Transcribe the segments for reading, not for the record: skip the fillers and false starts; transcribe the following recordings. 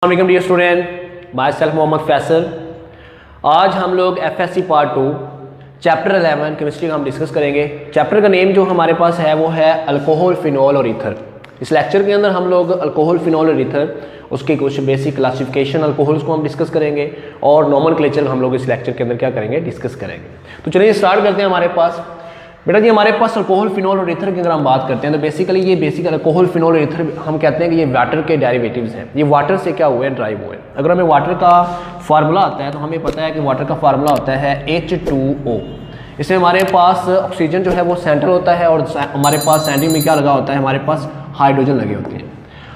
अस्सलाम dear student, myself Mohammad Faisal. आज हम लोग एफएससी पार्ट 2 चैप्टर 11 केमिस्ट्री का हम डिस्कस करेंगे। चैप्टर का नेम जो हमारे पास है वो है अल्कोहल, फिनॉल और ईथर। इस लेक्चर के अंदर हम लोग अल्कोहल, फिनॉल और ईथर उसके कुछ बेसिक क्लासिफिकेशन अल्कोहल्स को हम डिस्कस करेंगे और नॉमेनक्लेचर हम लोग इस लेक्चर के अंदर क्या करेंगे, डिस्कस करेंगे। तो चलिए स्टार्ट करते हैं। हमारे पास बेटा जी हमारे पास अल्कोहल, फिनॉल और ईथर की अगर हम बात करते हैं तो बेसिकली ये बेसिक अल्कोहल, फिनॉल और ईथर हम कहते हैं कि ये वाटर के डेरिवेटिव्स हैं। ये वाटर से क्या हुए, ड्राइव हुए। अगर हमें वाटर का फार्मूला आता है तो हमें पता है कि वाटर का फार्मूला होता है H2O। इसमें हमारे पास ऑक्सीजन जो है वो सेंट्रल होता है और हमारे पास सेंटर में क्या लगा होता है, हमारे पास हाइड्रोजन लगे होते हैं।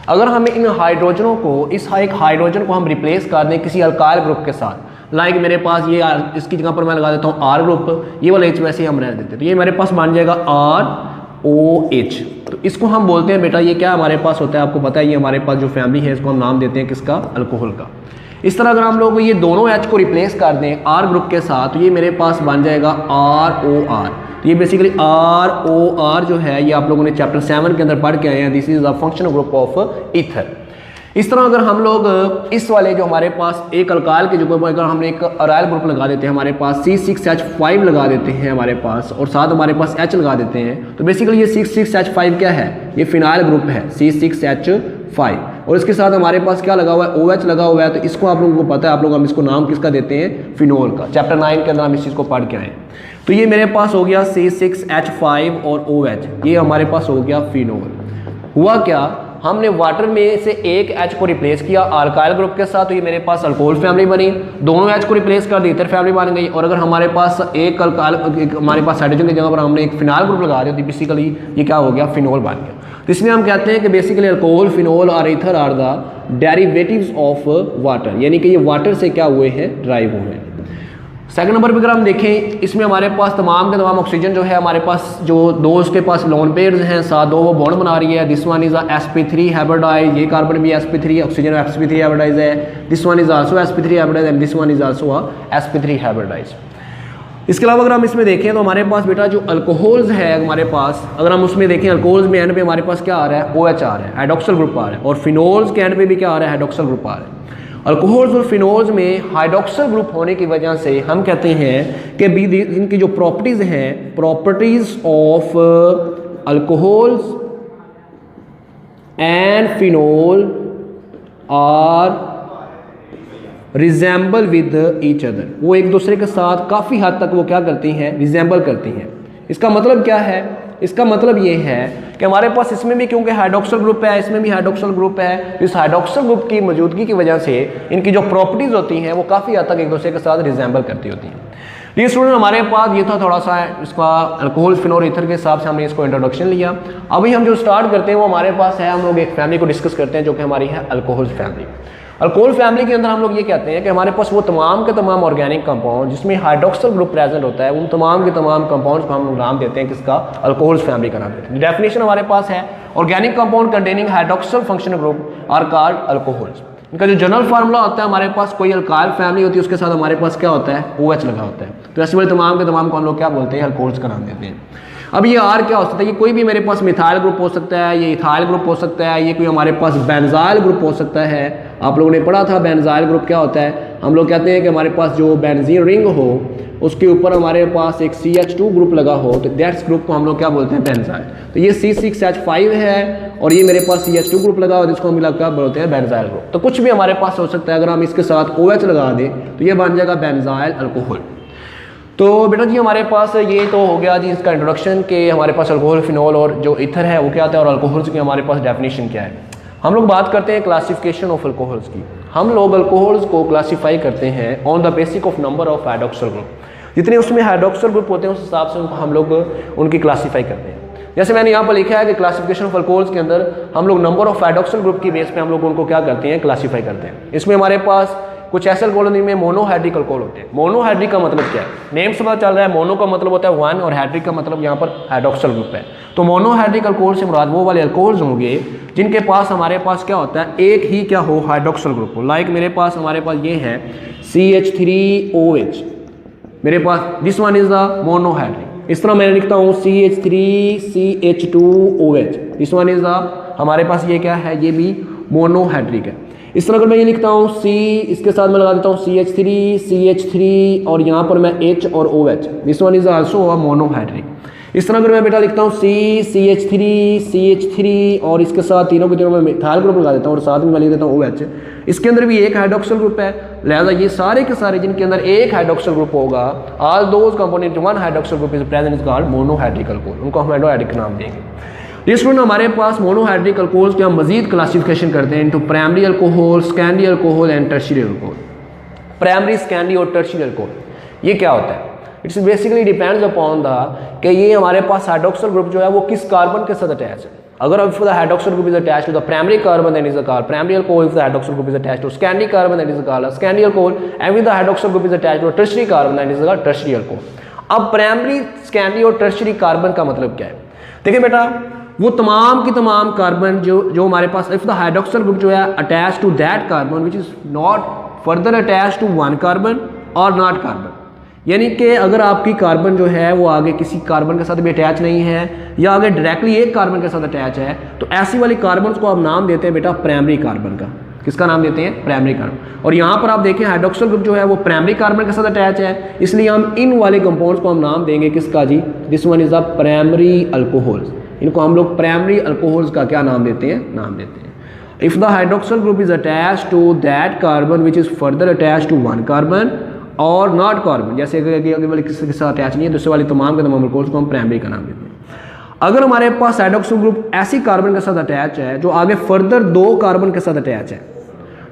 अगर हमें इन हाइड्रोजनों को, इस एक हाइड्रोजन को हम रिप्लेस कर दें किसी अल्काइल ग्रुप के साथ, लाइक मेरे पास ये इसकी जगह पर मैं लगा देता हूँ आर ग्रुप, ये वाला H वैसे ही हम रहने देते हैं, तो ये मेरे पास बन जाएगा ROH। तो इसको हम बोलते हैं बेटा, ये क्या हमारे पास होता है, आपको पता है ये हमारे पास जो फैमिली है इसको हम नाम देते हैं किसका, अल्कोहल का। इस तरह अगर हम लोग ये दोनों H को रिप्लेस कर दें R ग्रुप के साथ तो ये मेरे पास बन जाएगा ROR। तो ये बेसिकली ROR जो है ये आप लोगों ने चैप्टर 7 के अंदर पढ़ के आए हैं। This is a functional group of ether. इस तरह अगर हम लोग इस वाले जो हमारे पास एक अल्काइल के जगह पर अगर हमने एक अराइल ग्रुप लगा देते हैं, हमारे पास C6H5 लगा देते हैं हमारे पास, और साथ हमारे पास H लगा देते हैं, तो बेसिकली ये 6,6H5 क्या है, ये फिनाइल ग्रुप है C6H5। और इसके साथ हमारे पास क्या लगा हुआ है, OH लगा हुआ है। तो इसको आप लोगों को पता है, आप लोग हम इसको नाम किसका देते हैं, फिनोल का। चैप्टर 9 के अंदर हम इस चीज़ को पढ़ के आए। तो ये मेरे पास हो गया C6H5 और OH, ये हमारे पास हो गया फिनोल। हुआ क्या, हमने वाटर में से एक H को रिप्लेस किया अल्काइल ग्रुप के साथ, तो ये मेरे पास अल्कोहल फैमिली बनी। दोनों H को रिप्लेस कर दी, ईथर फैमिली बन गई। और अगर हमारे पास एक अल्काइल, हमारे पास हाइड्रोजन की जगह पर हमने एक फिनाइल ग्रुप लगा दिया तो बेसिकली ये क्या हो गया, फिनोल बन गया। तो इसमें हम कहते हैं कि बेसिकली अल्कोहल, फिनोल और ether are the derivatives of water, यानी कि ये वाटर से क्या हुए हैं, ड्राइव हुए हैं। सेकंड नंबर पर अगर हम देखें, इसमें हमारे पास तमाम के तमाम ऑक्सीजन जो है, हमारे पास जो दो उसके पास लोन पेयर्स हैं, साथ दो वो बॉन्ड बना रही है। This one is sp3 hybridise, ये कार्बन भी sp3, ऑक्सीजन sp3 हाइब्रिडाइज है। This one is also sp3 hybridise and this one is also sp3 hybridise. इसके अलावा अगर हम इसमें देखें तो हमारे पास बेटा जो अल्कोहल्स है हमारे पास, अगर हम उसमें देखें अल्कोहल्स में एंड पे हमारे पास क्या आ रहा है, OH आ रहा है, हाइड्रोक्सिल ग्रुप आ रहा है। और फिनोल्स के एंड पे भी क्या आ रहा है, हाइड्रोक्सिल ग्रुप आ रहा है। अल्कोहल्स और फिनोल्स में हाइड्रोक्सिल ग्रुप होने की वजह से हम कहते हैं कि इनकी जो प्रॉपर्टीज हैं, properties of alcohols and phenol are resemble with each other. वो एक दूसरे के साथ काफ़ी हद तक वो क्या करती हैं, रिजेंबल करती हैं। इसका मतलब क्या है, इसका मतलब ये है कि हमारे पास इसमें भी क्योंकि हाइड्रोक्सिल ग्रुप है, इसमें भी हाइड्रोक्सिल ग्रुप है, इस हाइड्रोक्सिल ग्रुप की मौजूदगी की वजह से इनकी जो प्रॉपर्टीज होती हैं वो काफ़ी हद तक एक दूसरे के साथ रिजेंबल करती होती हैं। ये स्टूडेंट हमारे पास ये था थोड़ा सा इसका अल्कोहल, फिनोल, ईथर के हिसाब से हमने इसको इंट्रोडक्शन लिया। अभी हम जो स्टार्ट करते हैं वो हमारे पास है, हम लोग एक फैमिली को डिस्कस करते हैं जो कि हमारी है अल्कोहल फैमिली। अल्कोहल फैमिली के अंदर हम लोग ये कहते हैं कि हमारे पास वो तमाम के तमाम ऑर्गेनिक कंपाउंड जिसमें हाइड्रोक्सिल ग्रुप प्रेजेंट होता है, उन तमाम के तमाम कंपाउंड्स को हम लोग नाम देते हैं किसका, अल्कोहल फैमिली का नाम देते हैं। डेफिनेशन हमारे पास है, organic compound containing hydroxyl functional group are called alcohols. इनका जो जनरल फार्मूला होता है, हमारे पास कोई अल्काइल फैमिली होती है उसके साथ हमारे पास क्या होता है, OH लगा होता है। तो ऐसे वाले तमाम के तमाम को हम लोग क्या बोलते हैं, अल्कोहल्स का नाम देते हैं। अब ये R क्या हो सकता है, ये कोई भी मेरे पास मिथाइल ग्रुप हो सकता है, ये इथाइल ग्रुप हो सकता है, ये कोई हमारे पास बेंजाइल ग्रुप हो सकता है। आप लोगों ने पढ़ा था बेंजाइल ग्रुप क्या होता है। हम लोग कहते हैं कि हमारे पास जो बेंजीन रिंग हो उसके ऊपर हमारे पास एक CH2 ग्रुप लगा हो, तो दैट्स ग्रुप को हम लोग क्या बोलते हैं, बेंजाइल। तो ये C6H5 है और ये मेरे पास CH2 ग्रुप लगा हो जिसको हम लोग क्या बोलते हैं, बेंजाइल ग्रुप। तो कुछ भी हमारे पास हो सकता है, अगर हम इसके साथ OH लगा दें तो ये बन जाएगा बेंजाइल अल्कोहल। तो बेटा जी हमारे पास ये तो हो गया जी इसका इंट्रोडक्शन कि हमारे पास अल्कोहल, फिनोल और जो ईथर है वो क्या आता है, और अल्कोहल्स की हमारे पास डेफिनेशन क्या है। हम लोग बात करते हैं क्लासिफिकेशन ऑफ अल्कोहल्स की। हम लोग अल्कोहल्स को क्लासीफाई करते हैं on the basic of number of hydroxyl group. जितने उसमें हाइड्रोक्सिल ग्रुप होते हैं उस हिसाब से हम लोग उनकी क्लासीफाई करते हैं। जैसे मैंने यहाँ पर लिखा है कि क्लासिफिकेशन ऑफ अल्कोहल्स के अंदर हम लोग नंबर ऑफ हाइड्रोक्सिल ग्रुप की बेस पे हम लोग उनको क्या करते हैं, क्लासीफाई करते हैं। इसमें हमारे पास कुछ ऐसे अल्कोहल में मोनोहाइड्रिक अल्कोहल होते हैं। मोनोहाइड्रिक का मतलब क्या है, नेम से पता चल रहा है, मोनो का मतलब होता है वन और हाइड्रिक का मतलब यहाँ पर हाइड्रोक्सिल ग्रुप है। तो मोनोहाइड्रिक अल्कोहल से मुराद वो वाले अल्कोहल्स होंगे जिनके पास हमारे पास क्या होता है, एक ही क्या हो, हाइड्रोक्सिल ग्रुप हो। लाइक मेरे पास हमारे पास ये है CH3OH, मेरे पास this one is the monohydric. इस तरह मैं लिखता हूँ CH3CH2OH, this one is the, हमारे पास ये क्या है, ये भी मोनोहाइड्रिक है। इस तरह अगर मैं ये लिखता हूँ C, इसके साथ मैं लगा देता हूँ CH3 और यहाँ पर मैं H और OH, this one is also a monohydric. इस तरह अगर मैं बेटा लिखता हूँ CH3 और इसके साथ तीनों के तीनों में मिथाइल ग्रुप लगा देता हूँ और साथ में मैं लिख देता हूँ OH, इसके अंदर भी एक हाइड्रोक्सिल ग्रुप है, लिहाजा ये सारे के सारे जिनके अंदर एक हाइड्रोक्सिल ग्रुप होगा, all those component one hydroxyl group is present is called monohydric alcohol, उनको हम मोनोहाइड्रिक का नाम देंगे। स्टूडेंट हमारे पास मोनोहाइड्रिक अल्कोहल्स के हम मजीद क्लासिफिकेशन करते हैं into primary alcohol, secondary alcohol and tertiary alcohol. Primary, secondary और टर्शियरी अल्कोहल ये क्या होता है? It's basically depends upon the कि ये हमारे पास हाइड्रोक्सिल ग्रुप जो है वो किस कार्बन के साथ अटैच है। अगर if the hydroxyl group is attached to the primary carbon, then is called primary alcohol. If the hydroxyl group is attached to secondary carbon, then is called secondary alcohol. And if the hydroxyl group is attached to a tertiary carbon, then is called tertiary alcohol. अब primary, secondary और tertiary carbon का मतलब क्या है? देखिए बेटा, वो तमाम की तमाम कार्बन जो हमारे पास, इफ द हाइड्रोक्सिल ग्रुप जो है attach to that carbon which is not further attach to one carbon और नॉट कार्बन, यानी कि अगर आपकी कार्बन जो है वो आगे किसी कार्बन के साथ भी अटैच नहीं है या आगे डायरेक्टली एक कार्बन के साथ अटैच है, तो ऐसी वाली कार्बन को आप नाम देते हैं बेटा प्राइमरी कार्बन का। किसका नाम देते हैं? Primary carbon. और यहाँ पर आप देखें हाइड्रोक्सिल ग्रुप जो है वो प्राइमरी कार्बन के साथ अटैच है, इसलिए हम इन वाले कंपाउंड्स को हम नाम देंगे किसका जी? This one is a primary alcohols. इनको हम लोग प्राइमरी अल्कोहल्स का क्या नाम देते हैं? नाम देते हैं। If the hydroxyl group is attach to that carbon which is further attach to one carbon और नॉट कार्बन, जैसे अगर वाले किसी के साथ अटैच नहीं है, दूसरे वाली तमाम के तमाम अल्कोहल्स को हम प्राइमरी का नाम देते हैं। अगर हमारे पास हाइड्रोक्सिल ग्रुप ऐसी कार्बन के साथ अटैच है जो आगे फर्दर दो कार्बन के साथ अटैच है,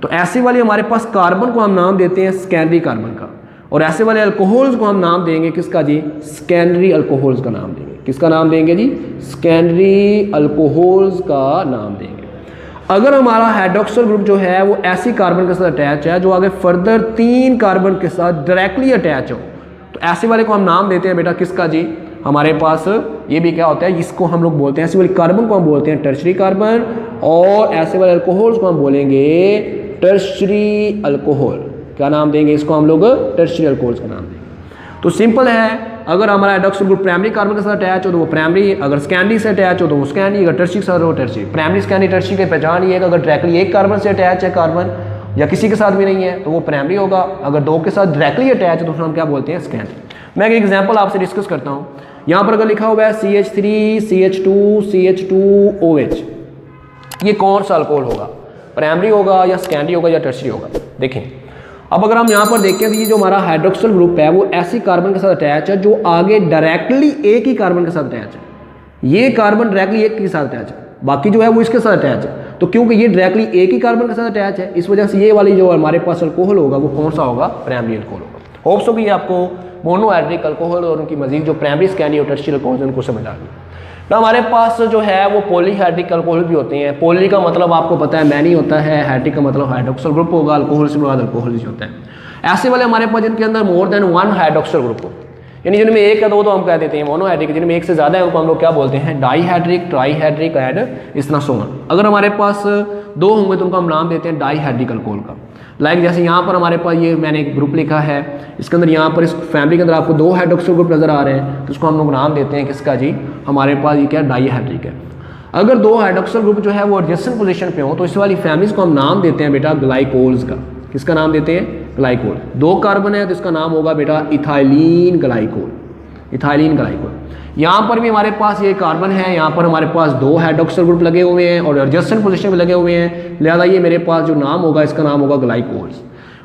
तो ऐसी वाली हमारे पास कार्बन को हम नाम देते हैं सेकेंडरी कार्बन का, और ऐसे वाले अल्कोहल्स को हम नाम देंगे किसका जी? सेकेंडरी अल्कोहल्स का नाम देंगे। किसका नाम देंगे जी? सेकेंडरी अल्कोहल्स का नाम देंगे। अगर हमारा हाइड्रोक्सिल ग्रुप जो है वो ऐसी कार्बन के साथ अटैच है जो आगे फर्दर तीन कार्बन के साथ डायरेक्टली अटैच हो, तो ऐसे वाले को हम नाम देते हैं बेटा किसका जी? हमारे पास ये भी क्या होता है, इसको हम लोग बोलते हैं, ऐसे वाली कार्बन को हम बोलते हैं टर्शरी कार्बन, और ऐसे वाले अल्कोहल्स को हम बोलेंगे टर्शरी अल्कोहल। क्या नाम देंगे इसको हम लोग? टर्शरी अल्कोहल्स का नाम देंगे। तो सिंपल है, अगर हमारा हाइड्रोक्सिल ग्रुप प्राइमरी कार्बन के साथ अटैच हो तो वो प्राइमरी, अगर सेकेंडरी से अटैच हो तो वो सेकेंडरी, अगर टर्शियरी के साथ हो टर्शियरी। प्राइमरी, सेकेंडरी, टर्शियरी की पहचान ये है कि अगर डायरेक्टली एक कार्बन से अटैच है कार्बन या किसी के साथ भी नहीं है तो वो प्राइमरी होगा, अगर दो के साथ डायरेक्टली अटैच है तो उसको हम क्या बोलते हैं? सेकेंडरी। मैं एक एग्जाम्पल आपसे डिस्कस करता हूँ। यहाँ पर अगर लिखा हुआ है CH3 CH2 OH, ये कौन सा अल्कोहल होगा? प्राइमरी होगा या सेकेंडरी होगा या टर्शियरी होगा? देखें, अब अगर हम यहाँ पर देखें तो ये जो हमारा हाइड्रोक्सिल ग्रुप है वो ऐसी कार्बन के साथ अटैच है जो आगे डायरेक्टली एक ही कार्बन के साथ अटैच है। ये कार्बन डायरेक्टली एक के साथ अटैच है, बाकी जो है वो इसके साथ अटैच है। तो क्योंकि ये डायरेक्टली एक ही कार्बन के साथ अटैच है, इस वजह से ये वाली जो हमारे पास अल्कोहल होगा वो कौन सा होगा? प्राइमरी अल्कोहल होगा। होप्स हो कि आपको मोनोहाइड्रिक अल्कोहल और उनकी मजीद जो प्राइमरी, सेकेंडरी और टर्शियरी अल्कोहल उनको समझ आ गई। तो हमारे पास जो है वो पॉलीहाइड्रिक अल्कोहल भी होते हैं। पॉली का मतलब आपको पता है मैनी होता है, हाइड्रिक का मतलब हाइड्रोक्सिल ग्रुप होगा, अल्कोहल से बाद अल्कोहल होता है। ऐसे वाले हमारे पास जिनके अंदर more than one hydroxyl group हो, यानी जिनमें एक है दो तो हम कह देते हैं मोनोहाइड्रिक, जिनमें एक से ज़्यादा है उनको हम लोग क्या बोलते हैं? डाईहाइड्रिक, ट्राईहाइड्रिक एंड इस तरह सो ऑन। अगर हमारे पास दो होंगे तो उनको हम नाम देते हैं डाईहाइड्रिक अल्कोहल का। लाइक जैसे यहाँ पर हमारे पास ये मैंने एक ग्रुप लिखा है, इसके अंदर यहाँ पर इस फैमिली के अंदर आपको दो हाइड्रोक्सिल ग्रुप नजर आ रहे हैं, तो उसको हम लोग नाम देते हैं किसका जी? हमारे पास ये क्या? डाईहाइड्रिक है। अगर दो हाइड्रोक्सिल ग्रुप जो है वो एडजेसेंट पोजीशन पे हो तो इस वाली फैमिलीज को हम नाम देते हैं बेटा ग्लाइकोल्स का। किसका नाम देते हैं? ग्लाइकोल। दो कार्बन है तो इसका नाम होगा बेटा इथाइलिन ग्लाइकोल। Ethylene glycol. यहाँ पर भी हमारे पास ये कार्बन है, यहाँ पर हमारे पास दो हाइड्रोक्सिल ग्रुप लगे हुए हैं और एडजेसेंट पोजीशन पे लगे हुए हैं, लिहाजा ये मेरे पास जो नाम होगा इसका नाम होगा ग्लाइकोल्स।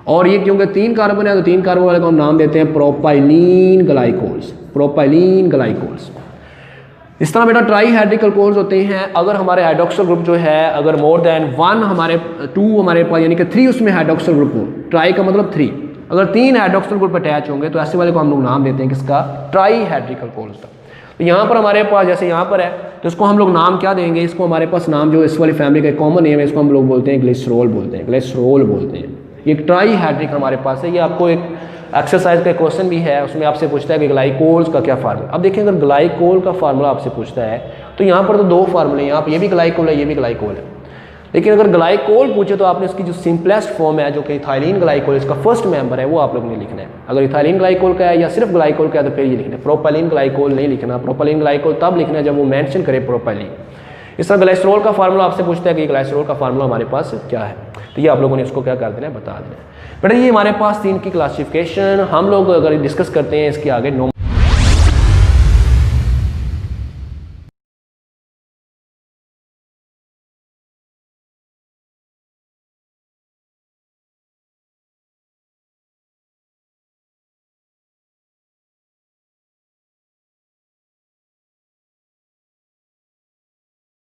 और ये क्योंकि तीन कार्बन है तो तीन कार्बन वाले को हम नाम देते हैं प्रोपाइलीन ग्लाइकोल्स। Propylene glycols. इस तरह बेटा ट्राईहाइड्रिक अल्कोहल्स होते हैं। अगर हमारे हाइड्रोक्सिल ग्रुप जो है अगर मोर देन वन हमारे टू हमारे पास यानी कि थ्री उसमें हाइड्रोक्सिल ग्रुप हो, ट्राई का मतलब थ्री, अगर तीन हाइड्रोक्सिल ग्रुप अटैच होंगे तो ऐसे वाले को हम लोग नाम देते हैं किसका? ट्राईहाइड्रिक अल्कोहल्स का। तो यहाँ पर हमारे पास जैसे यहाँ पर है तो इसको हम लोग नाम क्या देंगे? इसको हमारे पास नाम जो इस वाली फैमिली का कॉमन नेम है इसको हम लोग बोलते हैं ग्लिसरॉल बोलते हैं। ग्लिसरॉल बोलते हैं। ये ट्राईहाइड्रिक हमारे पास है। ये आपको एक एक्सरसाइज का क्वेश्चन भी है, उसमें आपसे पूछता है कि ग्लाइकोल्स का क्या फार्मूला। अब देखिए अगर ग्लाइकोल का फार्मूला आपसे पूछता है तो यहाँ पर तो दो फार्मूले हैं, यहाँ पर ये भी ग्लाइकोल है, ये भी ग्लाइकोल है। लेकिन अगर ग्लाइकोल पूछे तो आपने इसकी जो सिंपलेस्ट फॉर्म है जो कि इथाइलिन ग्लाइकोल इसका फर्स्ट मेंबर है वो आप लोगों ने लिखना है। अगर इथाइलिन ग्लाइकोल का है या सिर्फ ग्लाइकोल का है तो फिर ये लिखना है। प्रोपाइलिन ग्लाइकोल नहीं लिखना। प्रोपाइलिन ग्लाइकोल तब लिखना है जब वो मेंशन करे प्रोपाइलिन। इस तरह ग्लाइसरॉल का फार्मूला आपसे पूछता है कि ग्लाइसरॉल का फार्मूला हमारे पास क्या है। तो ये आप लोगों ने इसको क्या कर देना है, बता देना है। बेटा ये हमारे पास 3 की क्लासिफिकेशन। हम लोग अगर डिस्कस करते हैं इसके आगे